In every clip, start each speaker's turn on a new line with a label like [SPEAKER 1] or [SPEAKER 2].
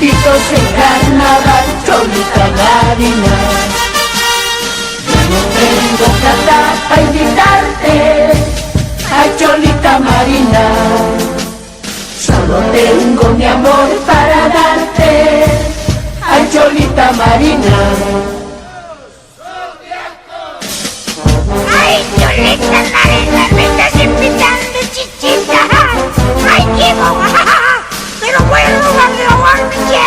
[SPEAKER 1] vestiditos en carnaval, Cholita Marina. Yo vengo plata a invitarte, ay Cholita Marina. Solo tengo mi amor para darte, ay Cholita Marina.
[SPEAKER 2] Ay Cholita Marina, me estás invitando, chichita. Ay qué boba, pero voy a robarme ya.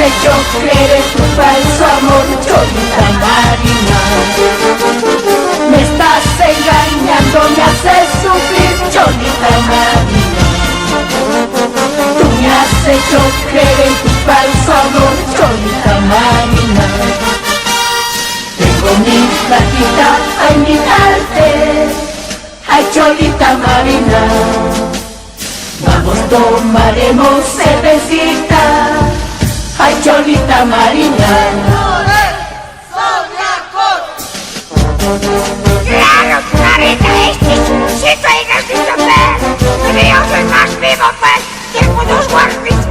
[SPEAKER 1] Hecho creer en tu falso amor, Cholita Marina. Me estás engañando, me haces sufrir, Cholita Marina. Tú me has hecho creer en tu falso amor, Cholita Marina. Tengo mi platita a invitarte, ay Cholita Marina. Vamos, tomaremos cervecita, ay Cholita Marina.
[SPEAKER 2] Claro, Marina, este es un sitio ahí en el Christopher. Pero yo soy más vivo, pues, tengo dos Warwick.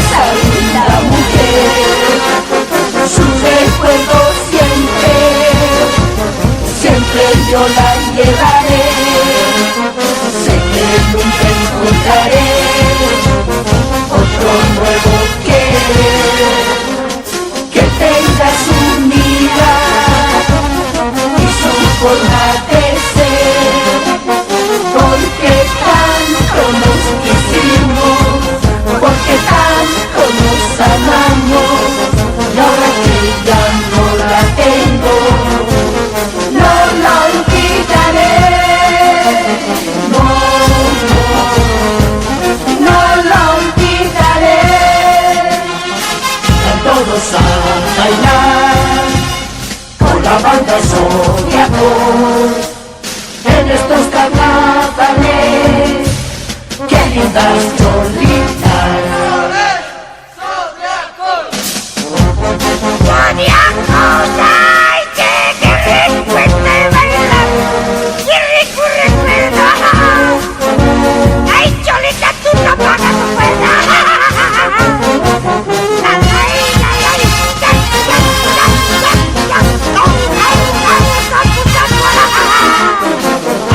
[SPEAKER 1] hermosa linda mujer. Su recuerdo siempre yo la llevaré. Sé que nunca encontraré otro nuevo que tenga su mirada y su forma de ser, porque tanto nos quisimos, porque tanto nos amamos, y ahora que ya no la tengo, no la olvidaré, no la olvidaré. Van todos a bailar con la banda Zodiaco en estos carnavales, qué lindas cholitas.
[SPEAKER 2] ¡Zodiacos! ¡Ay, qué rico es bailar! ¡Qué rico recuerdo! ¡Ay, Cholita, tú no pagas tu cuenta!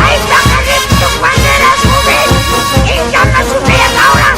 [SPEAKER 2] ¡Ay, pajarito, cuando eras joven! ¡Y ya me subías ahora!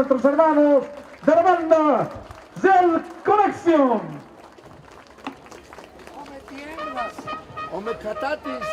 [SPEAKER 3] nuestros hermanos de la banda Gel Connection.
[SPEAKER 4] Come tierras, come catatis.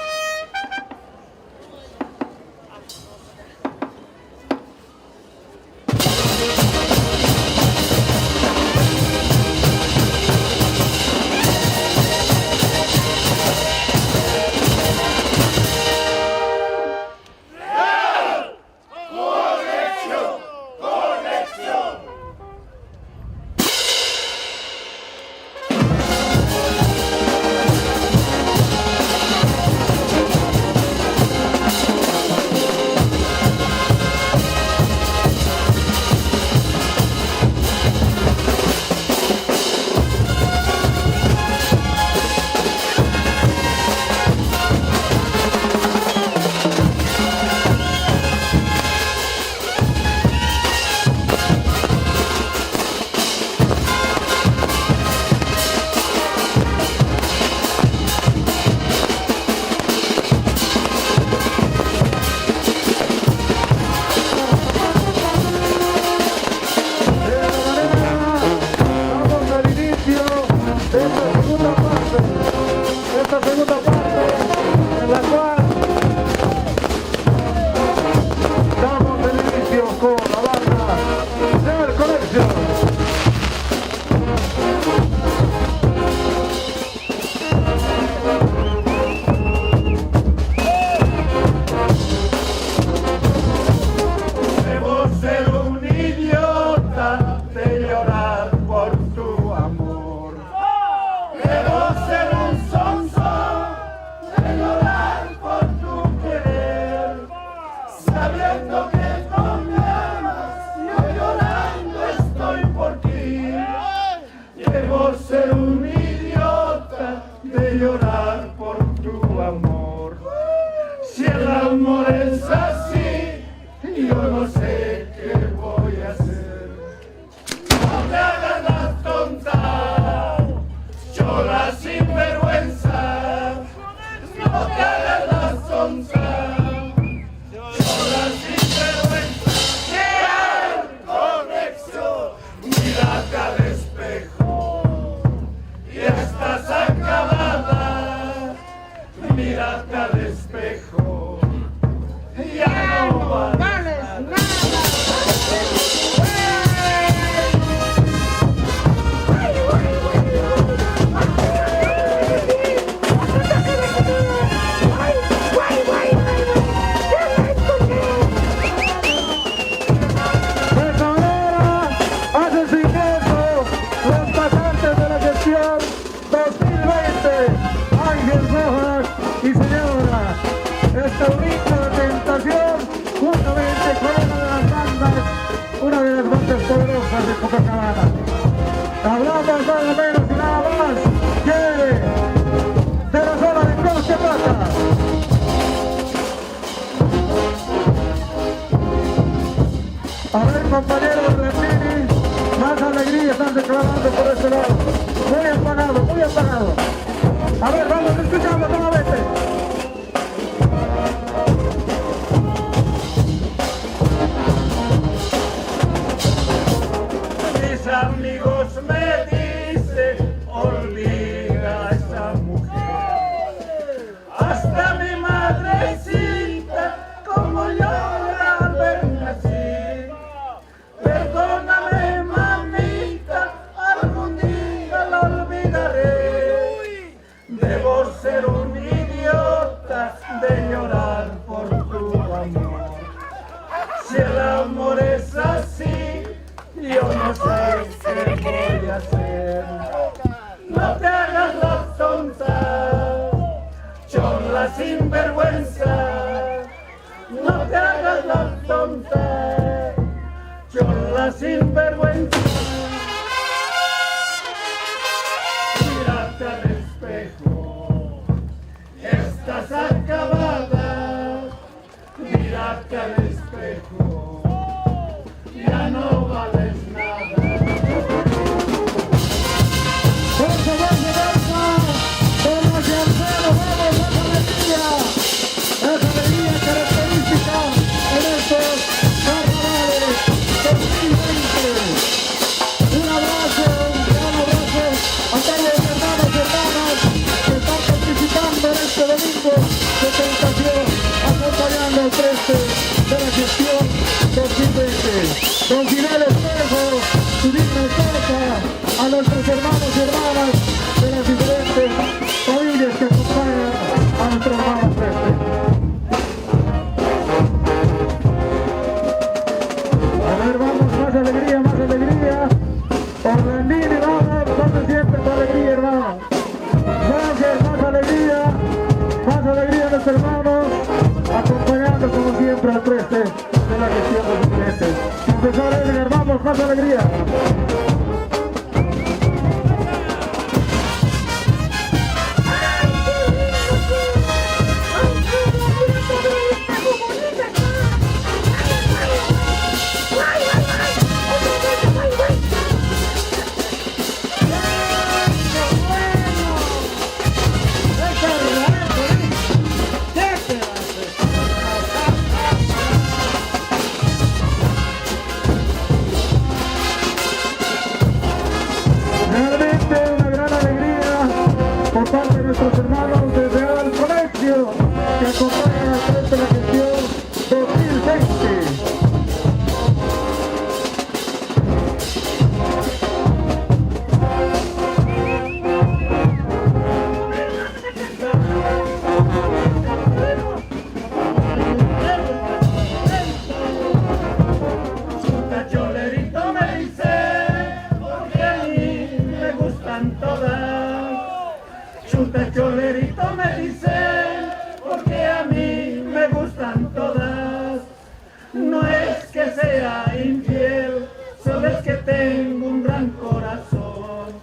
[SPEAKER 3] Hablamos nada menos y nada más que de la zona de Costa Plata. A ver, compañeros de Pini, más alegría están declarando por este lado. Muy apagado, muy apagado. A ver, vamos escuchando nuevamente.
[SPEAKER 5] Mis amigos me dicen, olvida a esa mujer. Hasta mi madrecita, como llora al verme así. Perdóname, mamita, algún día la olvidaré. Debo ser un idiota de llorar por tu amor. Si el amor es así, yo no sé qué voy a hacer. No te hagas la tonta, chola sinvergüenza. No te hagas la tonta, chola sinvergüenza. Mírate al espejo, estás acabada. Mírate al espejo, ya no vales nada.
[SPEAKER 3] ¡Fuerza, fuerza, fuerza! ¡Vamos hacia el cielo! ¡Vamos, esa alegría característica en estos carnavales 2020! consejo, su digna esposa, a nuestros hermanos y hermanas de las diferentes familias que acompañan a nuestro hermano Preste. A ver, vamos, más alegría, más alegría. Orlandini, vamos, donde siempre tu alegría, hermano. Gracias, más alegría a los hermanos, acompañando como siempre al Preste de la gestión de los clientes. Profesor Edgar, vamos, más alegría. Nuestros hermanos de Real Colegio que acompañan a través de la gestión 2020.
[SPEAKER 5] Chuta cholerito me dice, porque a mí me gustan todas. Chuta cholerito me dice, porque a mí me gustan todas. No es que sea infiel, solo es que tengo un gran corazón.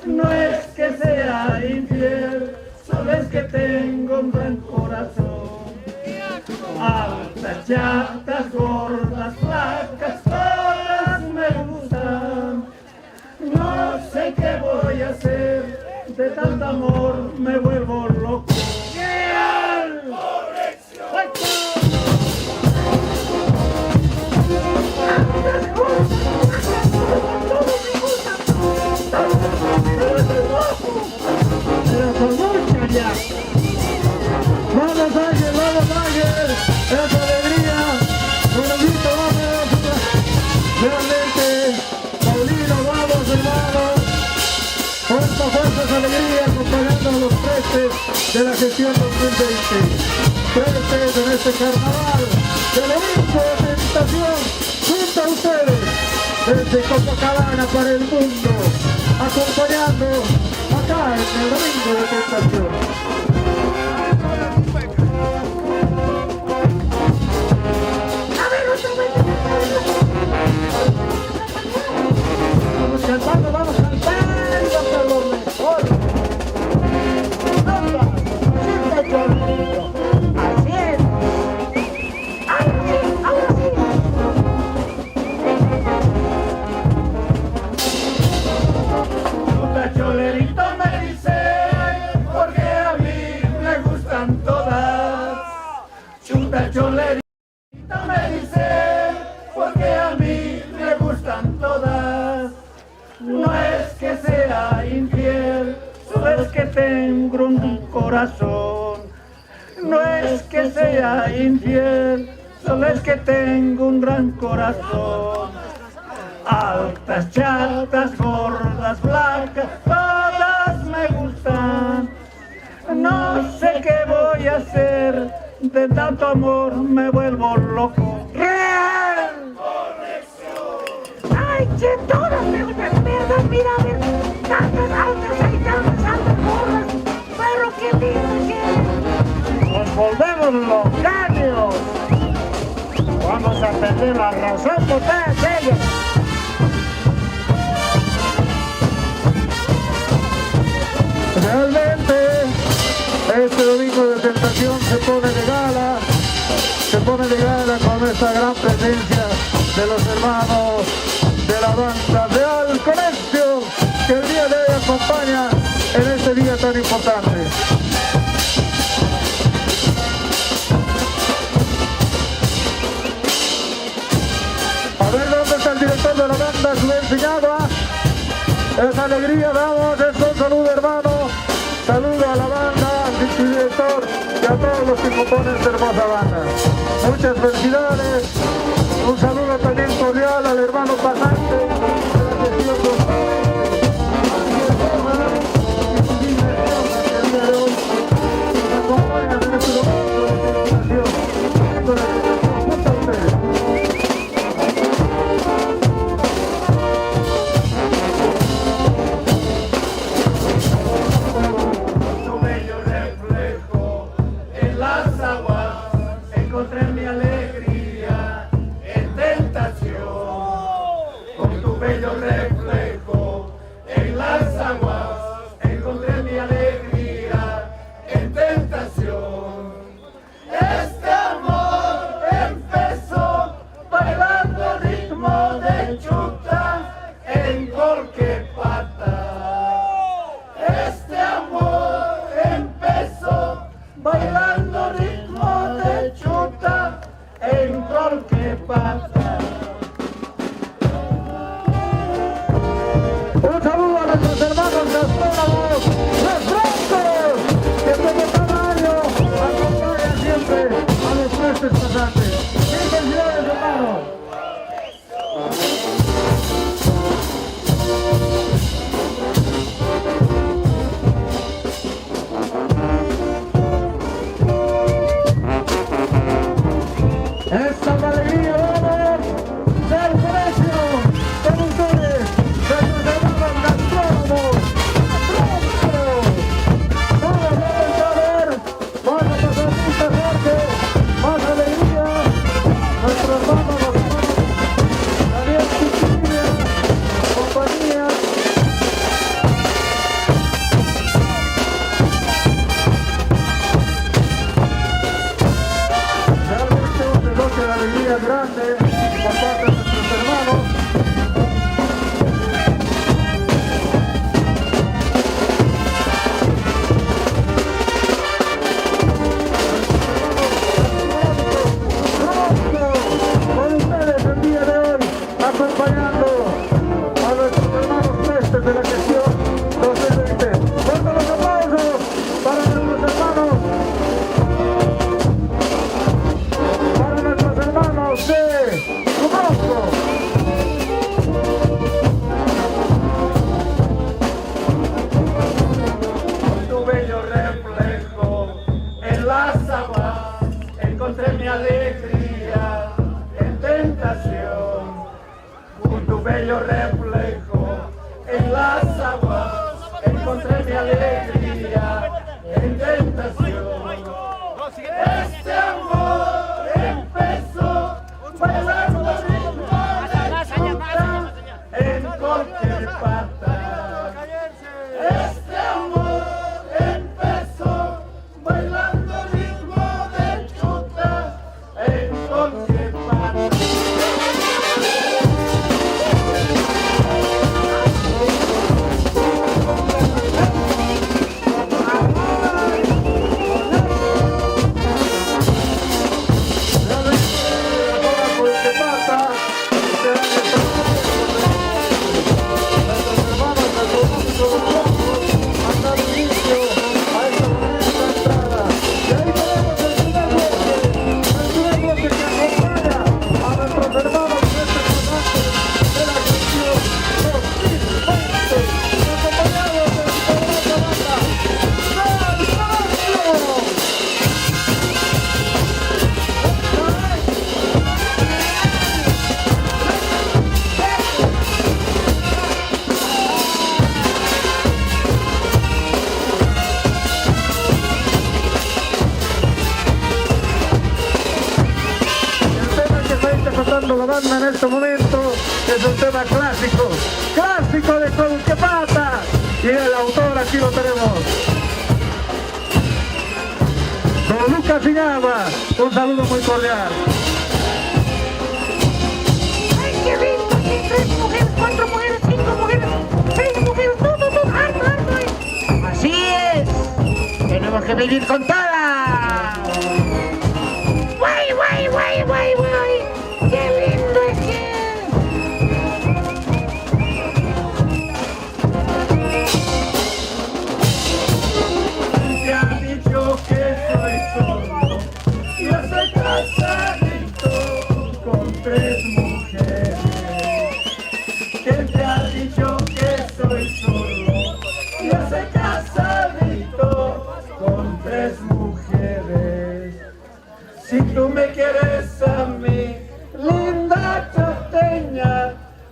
[SPEAKER 5] No es que sea infiel, solo es que tengo un gran corazón. Altas, chatas, gordas, flacas, todas me gustan. No sé qué voy a hacer. De tanto amor me vuelvo loco. ¡Bien!
[SPEAKER 3] Pero con mucha ya. Vamos Ángel, esa alegría. Buenito, vamos. Realmente, Paulino, vamos hermanos. Fuerzas, alegría, acompañando a los prestes de la gestión 2020. Prestes en este carnaval de la presentación junto a ustedes desde Copacabana para el mundo, acompañando acá en el domingo de tentación. Vamos cantando, vamos cantando por lo mejor. Siempre conmigo. Así es. Ahora sí.
[SPEAKER 5] Chuta cholerito me dice, porque a mí me gustan todas. Chuta cholerito me dice, porque a mí me gustan todas. No es que sea infiel, solo es que tengo un corazón. No es que sea infiel, solo es que tengo un gran corazón. Altas, chatas, gordas, flacas, todas me gustan. No sé qué voy a hacer, de tanto amor me vuelvo loco. ¡Real!
[SPEAKER 2] Ay, che, todas me gustan, ¿verdad? Mira, a ver, tantas altas, hay tantas altas gordas, pero qué lindo que es.
[SPEAKER 3] Nos volvemos locales. Vamos a perder la razón por todas ellas. Realmente, este domingo de tentación se pone de gala con esta gran presencia de los hermanos de la banda Real Colegio, que el día de hoy acompaña en este día tan importante. A ver dónde está el director de la banda, su enseñada. Esa alegría, vamos, es un saludo hermano, saludo a la banda, a su director y a todos los que componen esta hermosa banda. Muchas felicidades. Un saludo también cordial al hermano pasante de la gestión docente. Así es, hermano, y su diversión el día de hoy nos acompañan en este momento de terminación. Con la presentación junto a ustedes.
[SPEAKER 5] Tu bello reflejo en las aguas, encontré mi alegría en tentación. Con tu bello reflejo en las aguas, encontré mi alegría en tentación. Este amor empezó bailando ritmo de chuta en Colquepata. Este amor empezó bailando ritmo de chuta en Colquepata.
[SPEAKER 3] Un saludo a nuestros hermanos gastrónomos, los francos, que como cada año acompañan siempre a los prestes pasantes. ¡Mil felicidades, hermanos! ¡Esta es la alegría, vamos! ¡Del precio! ¡Con ustedes! ¡Nuestros hermanos gastrónomos! ¡Francos! ¡Vamos a ver! ¡Más a pasar lista, Jorge! ¡Más alegría! ¡Nuestros hermanos gastrónomos! ¡Daniel Chiquilla! ¡Compañía! Realmente un negocio de alegría grande por parte de nuestros hermanos. Con ustedes el día de hoy, acompañando a nuestros hermanos prestes de la gestión 2020. Fuerte los aplausos para nuestros hermanos. Para nuestros hermanos de Cumosco.
[SPEAKER 5] Con tu bello reflejo en las aguas, encontré mi alegría en tentación. Con tu bello reflejo en las aguas, encontré mi alegría en tentación. Este amor empezó bailando ritmo de chuta en Colquepata. Este amor empezó bailando ritmo de chuta en Colquepata.
[SPEAKER 3] La banda en este momento es un tema clásico de Colquepata, y el autor aquí lo tenemos, don Lucas Iñaba. Un saludo muy cordial.
[SPEAKER 2] ¡Ay, qué rico! Sí, 3 mujeres, 4 mujeres, 5 mujeres, 6 mujeres, todo, harto, harto. Así es, tenemos que vivir con todas. ¡Guay, guay, guay, guay, guay! ¡Qué lindo es que!
[SPEAKER 5] Te han dicho que soy solo, yo soy casadito con 3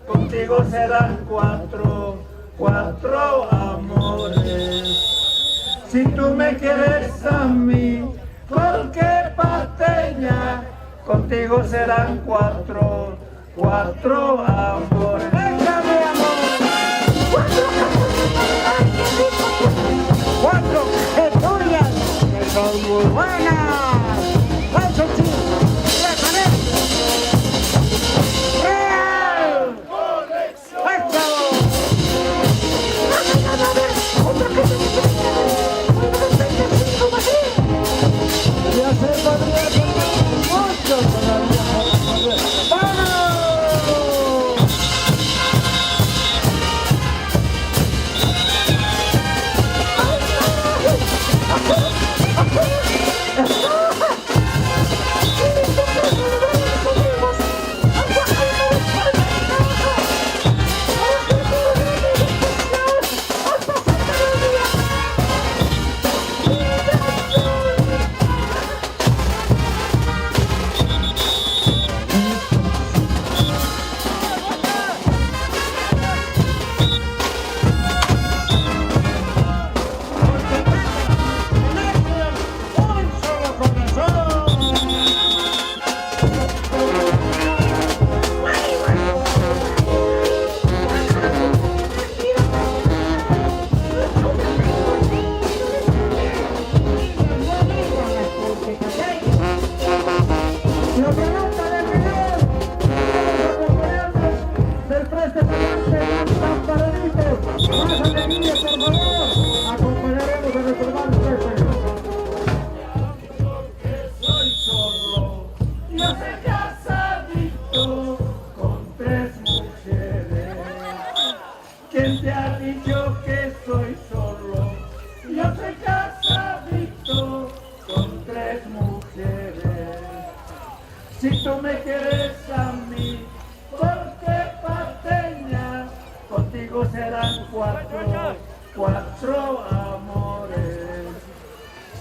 [SPEAKER 5] contigo serán cuatro amores. Si tú me quieres a mí, porque pateña, contigo serán cuatro amores.
[SPEAKER 2] ¡Déjame, amor! ¡Cuatro historias que son muy buenas! ¡Eso sí! ¡Déjame! ¡Real! ¡Eso!
[SPEAKER 3] Ya se podría ser mucho todavía.
[SPEAKER 2] ¡Vamos!
[SPEAKER 5] ¿Quién te ha dicho que soy solo? Yo soy casadito con 3 mujeres. Si tú me quieres a mí, porque pateña, contigo serán cuatro amores.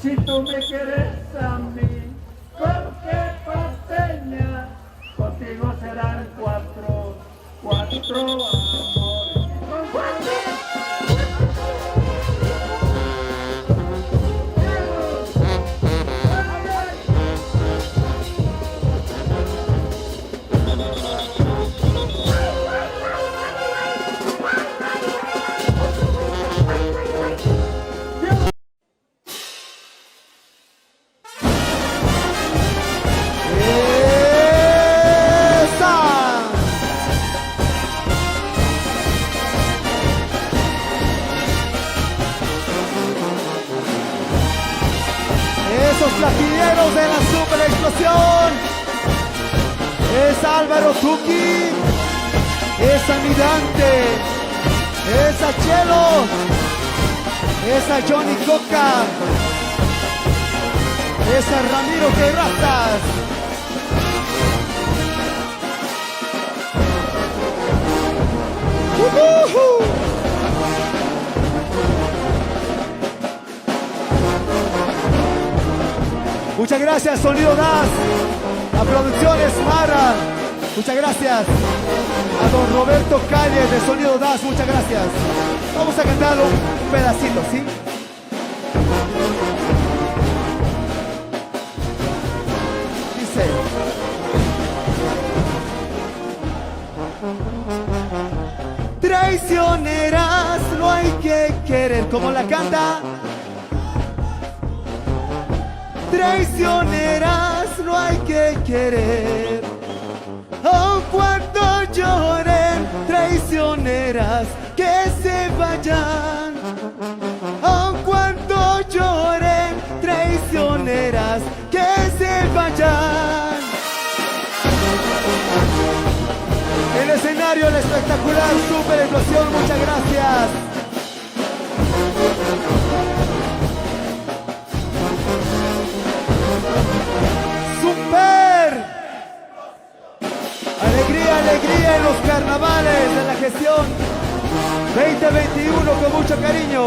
[SPEAKER 5] Si tú me quieres a mí, porque pateña, contigo serán cuatro amores.
[SPEAKER 3] Esos platineros de la super explosión es Álvaro Tuki, es Amidante, es a Chelo, es a Johnny Coca, es a Ramiro Terrazas. Muchas gracias, Sonido Das, a Producciones Marra, muchas gracias, a don Roberto Calle de Sonido Das, muchas gracias. Vamos a cantarlo un pedacito, ¿sí? Dice: traicioneras no hay que querer, como la canta. Traicioneras no hay que querer, aun cuando lloren. Traicioneras que se vayan, aun cuando lloren. Traicioneras que se vayan. El escenario, el espectacular Super Explosión, muchas gracias. Alegría en los carnavales de la gestión 2021 con mucho cariño.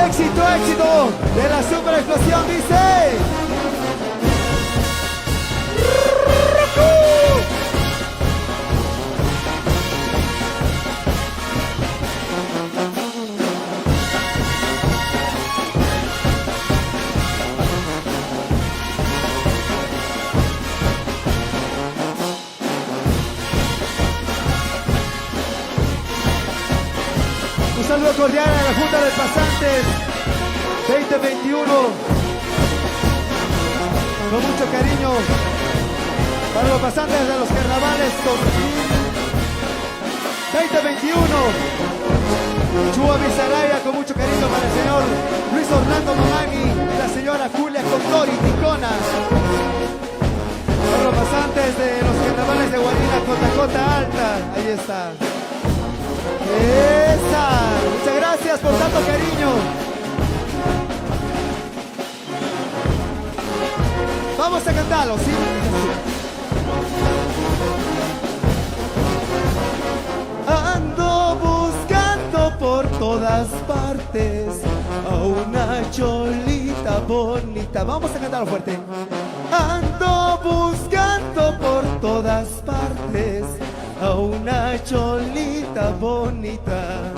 [SPEAKER 3] Éxito de la super explosión, dice. saludo cordial a la Junta de Pasantes 2021. Con mucho cariño para los pasantes de los carnavales 2021. Chua Vizaraya, con mucho cariño para el señor Luis Orlando Mamani y la señora Julia Contori Ticona. Para los pasantes de los carnavales de Guarina, Cotacota Alta. Ahí está. ¡Esa! Muchas gracias por tanto cariño. Vamos a cantarlo, ¿sí? Ando buscando por todas partes a una cholita bonita. Vamos a cantarlo fuerte. Ando buscando por todas partes a una cholita bonita.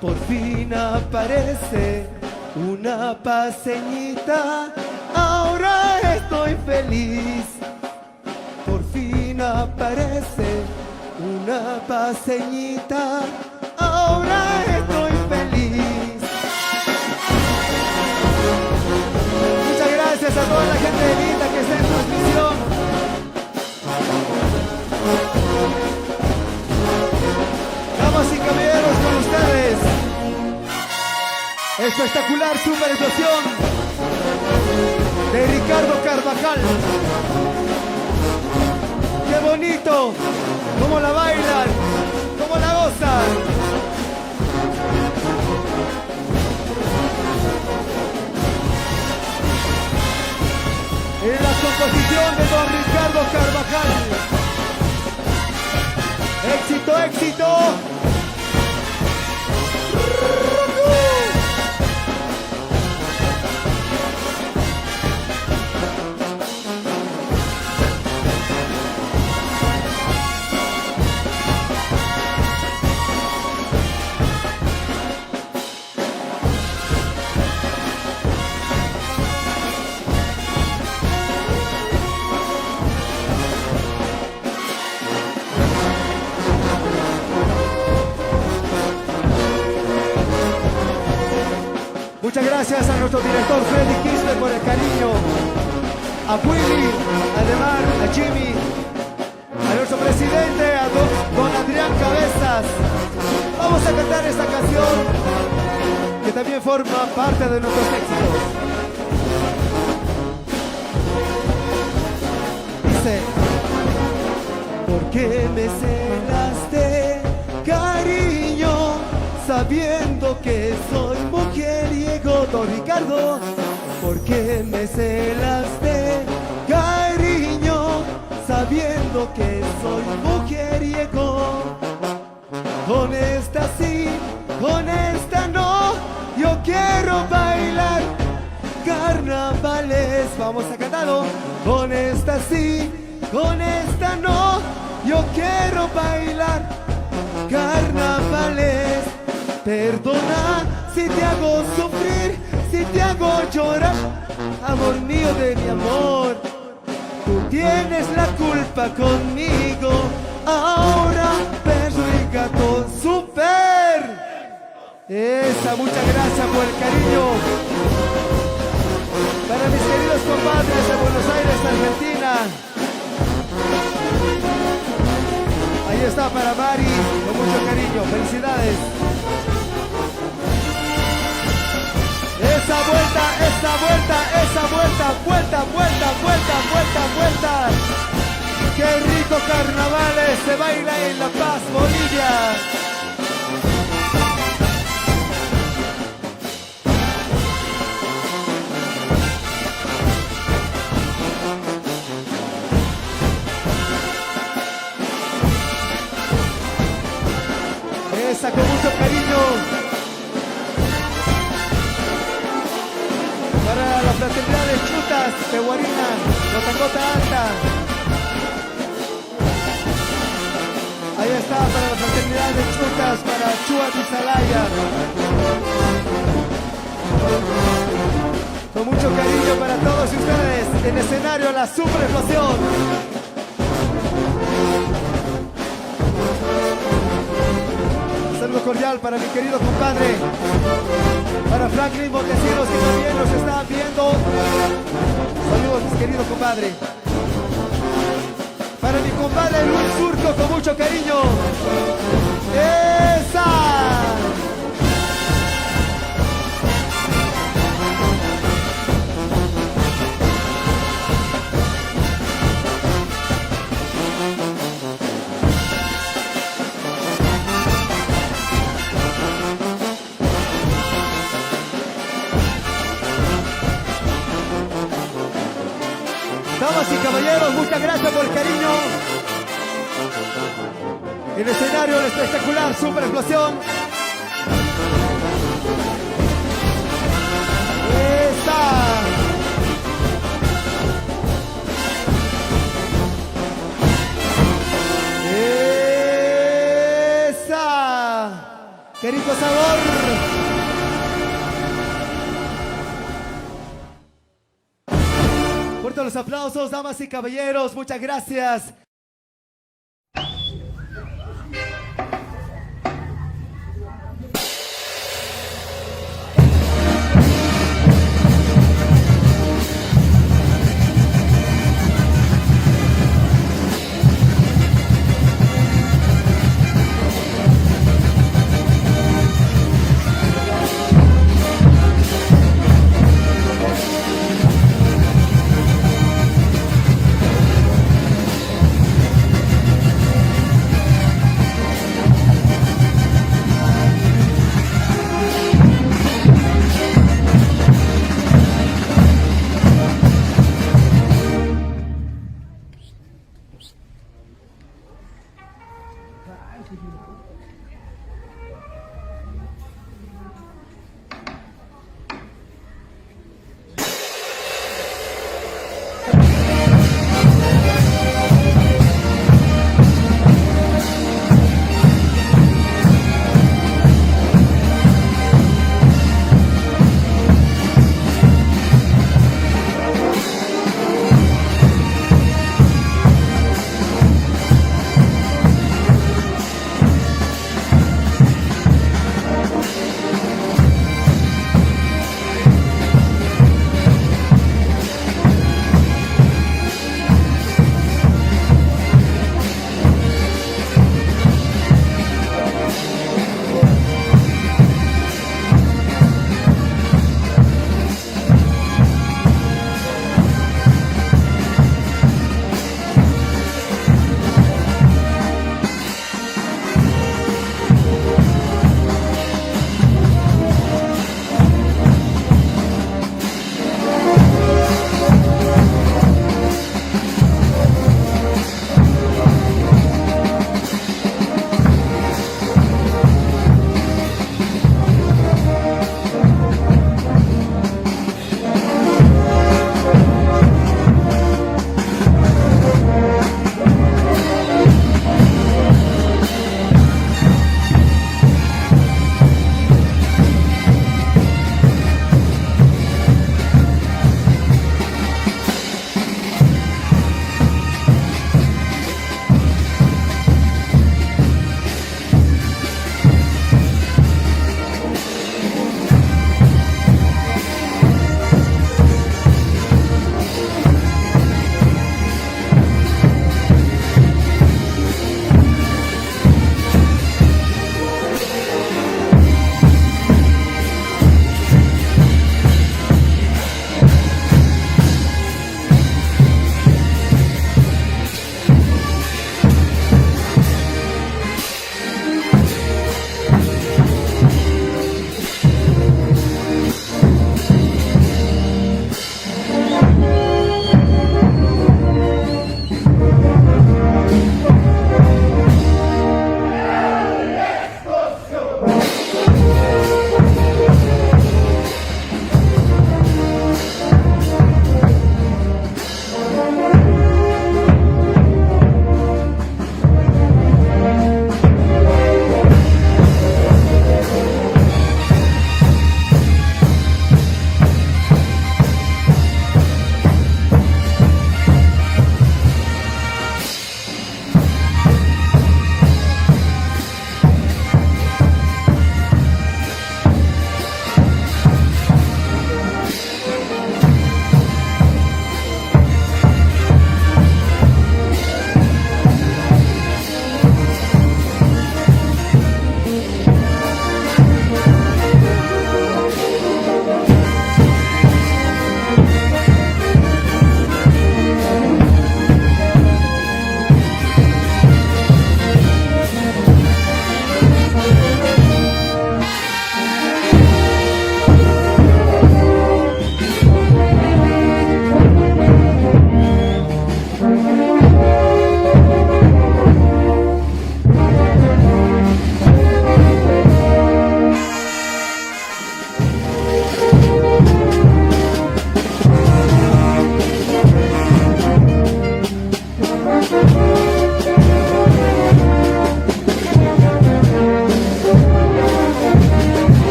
[SPEAKER 3] Por fin aparece una paseñita. Ahora estoy feliz. Por fin aparece una paseñita. Ahora estoy feliz. Muchas gracias a toda la gente linda que está en transmisión. Damas y caballeros, con ustedes, espectacular super explosión de Ricardo Carvajal. ¡Qué bonito! ¡Cómo la bailan! ¡Cómo la gozan! En la composición de don Ricardo Carvajal. ¡Éxito, éxito! Muchas gracias a nuestro director Freddy Kisler por el cariño, a Willy, a Demar, a Jimmy, a nuestro presidente, a don Adrián Cabezas. Vamos a cantar esta canción que también forma parte de nuestros éxitos. Dice: ¿por qué me celaste, cariño, sabiendo que soy mujeriego? Don Ricardo, ¿por qué me celaste, cariño, sabiendo que soy mujeriego? Con esta sí, con esta no, yo quiero bailar carnavales. Vamos a cantarlo. Con esta sí, con esta no, yo quiero bailar carnavales. Perdona si te hago sufrir, si te hago llorar, amor mío de mi amor. Tú tienes la culpa conmigo. Ahora perro y gato super. Esa, muchas gracias por el cariño. Para mis queridos compadres de Buenos Aires, Argentina. Ahí está para Mari, con mucho cariño. Felicidades. Esa vuelta, esa vuelta, esa vuelta, vuelta, vuelta, vuelta, vuelta, vuelta. Qué rico carnavales se baila en La Paz, Bolivia. Esa con mucho cariño. Para la fraternidad de Chutas de Guarina, Cotacota Alta. Ahí está para la fraternidad de Chutas, para Chua Vizalaya. Con mucho cariño para todos ustedes, en escenario la super explosión. Saludos cordial para mi querido compadre, para Franklin Montesinos, que también nos está viendo. Saludos, mi querido compadre. Para mi compadre Luis Surco, con mucho cariño. ¡Esa! Damas y caballeros, muchas gracias por el cariño. El escenario, la espectacular super explosión. ¡Esa! ¡Esa! ¡Qué rico sabor! Fuertes los aplausos, damas y caballeros, muchas gracias.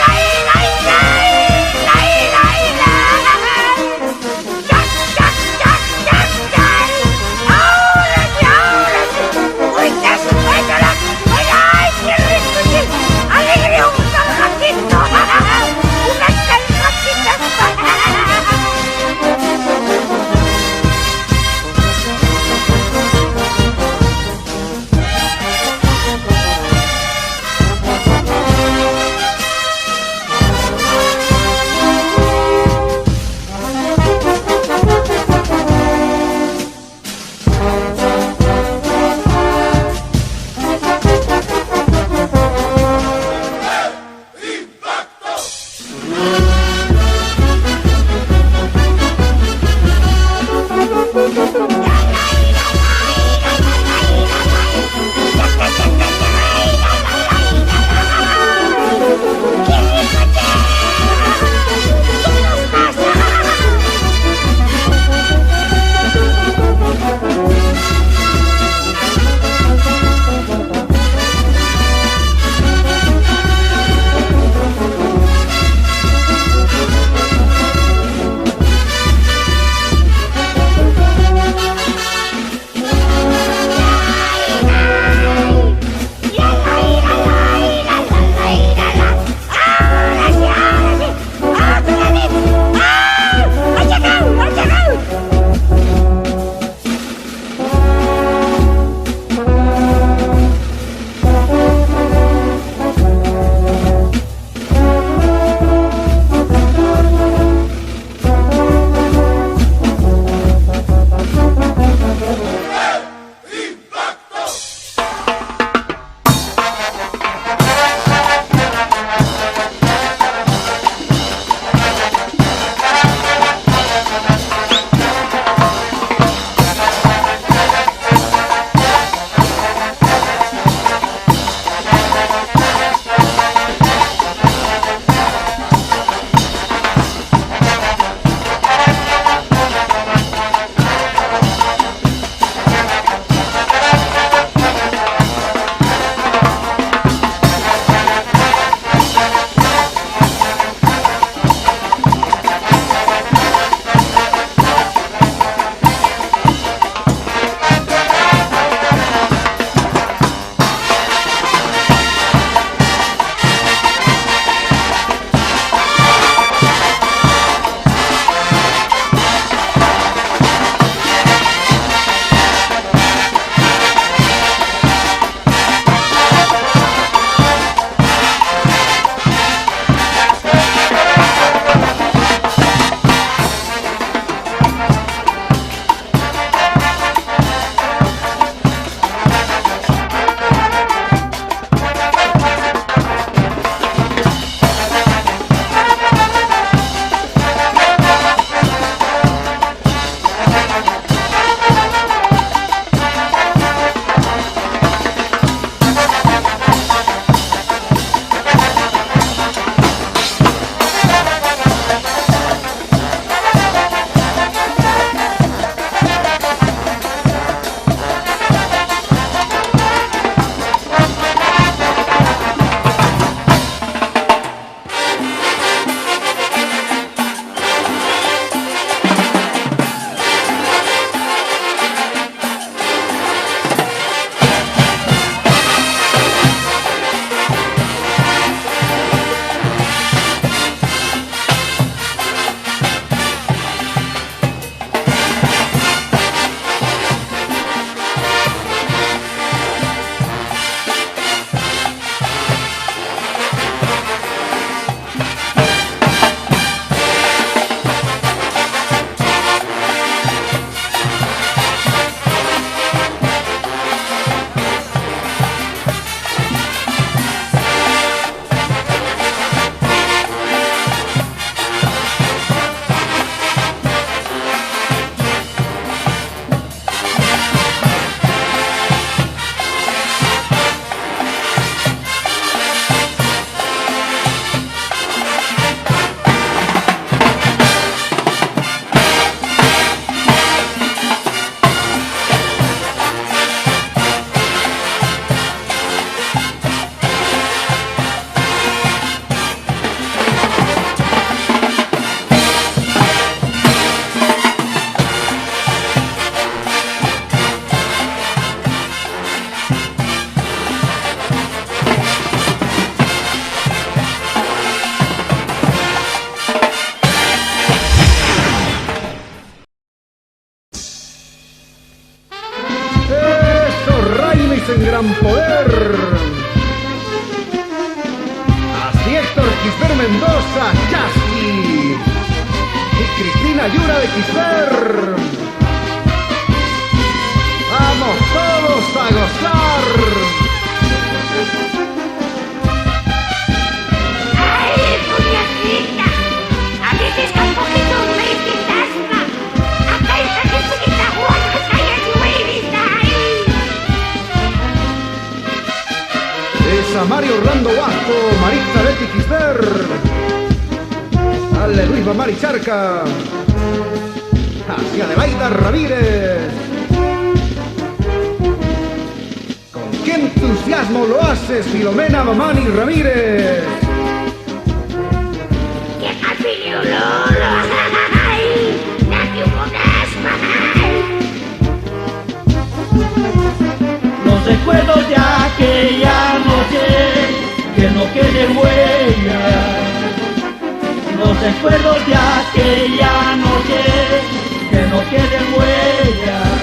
[SPEAKER 2] la
[SPEAKER 3] Chasqui y Cristina Yura de Quisper. ¡Vamos todos a gozar!
[SPEAKER 6] ¡Ay, puñacita! A veces está un poquito fantasma. Acá está mi puñita Juan, acá ya tu baby está ahí.
[SPEAKER 3] Esa Mario Orlando Vasco, Marita Betty Quisper. Dale Luis Mari Charca. Hacia Adelaida Ramírez. Con qué entusiasmo lo haces, Filomena Mamani Ramírez.
[SPEAKER 6] ¡Qué capilulolo! ¡Ay! ¡Date un fantasma!
[SPEAKER 1] Los recuerdos de aquella noche, que no queden huellas. Los recuerdos de aquella noche, que no queden huellas.